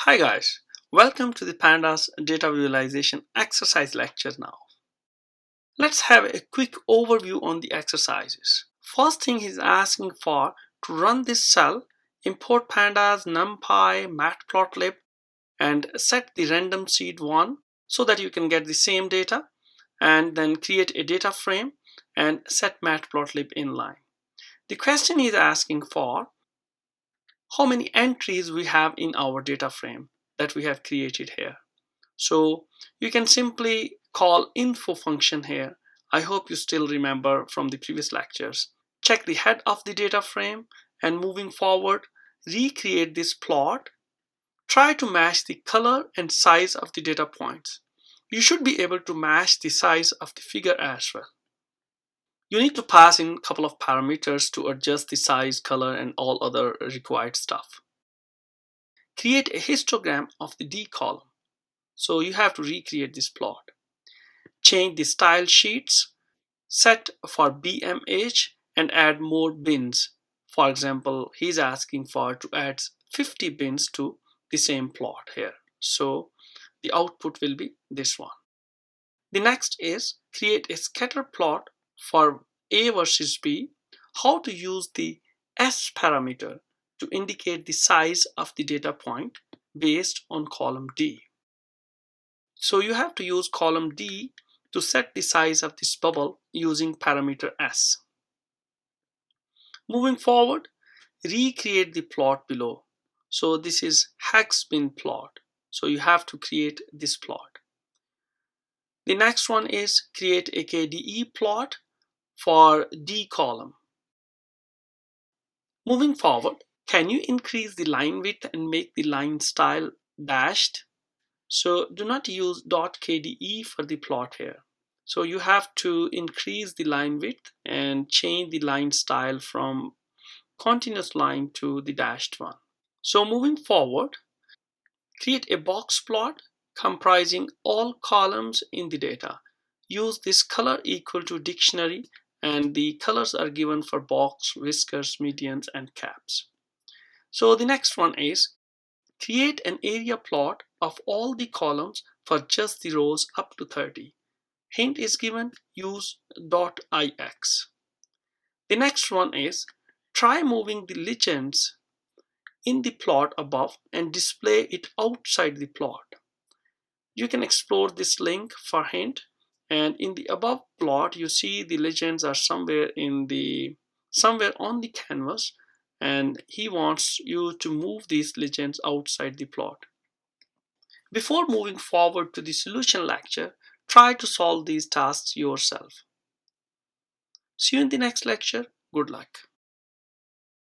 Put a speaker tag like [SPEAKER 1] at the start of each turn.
[SPEAKER 1] Hi guys, welcome to the Pandas data visualization exercise lecture now. Let's have a quick overview on the exercises. First thing he's asking for to run this cell, import pandas, numpy, matplotlib, and set the random seed 1 so that you can get the same data, and then create a data frame and set matplotlib inline. The question he's asking for how many entries we have in our data frame that we have created here. So you can simply call info function here. I hope you still remember from the previous lectures. Check the head of the data frame and moving forward, recreate this plot. Try to match the color and size of the data points. You should be able to match the size of the figure as well. You need to pass in a couple of parameters to adjust the size, color, and all other required stuff. Create a histogram of the D column. So you have to recreate this plot. Change the style sheets, set for BMH, and add more bins. For example, he's asking for to add 50 bins to the same plot here. So the output will be this one. The next is create a scatter plot for A versus B. How to use the S parameter to indicate the size of the data point based on column D. So you have to use column D to set the size of this bubble using parameter S. Moving forward, recreate the plot below. So this is hex bin plot. So you have to create this plot. The next one is create a KDE plot for D column. Moving forward, can you increase the line width and make the line style dashed? So do not use .kde for the plot here. So you have to increase the line width and change the line style from continuous line to the dashed one. So moving forward, create a box plot comprising all columns in the data. Use this color equal to dictionary, and the colors are given for box, whiskers, medians, and caps. So the next one is create an area plot of all the columns for just the rows up to 30. Hint is given, use .ix. The next one is try moving the legends in the plot above and display it outside the plot. You can explore this link for hint, and in the above plot you see the legends are somewhere on the canvas, and he wants you to move these legends outside the plot. Before moving forward to the solution lecture, try to solve these tasks yourself. See you in the next lecture. Good luck.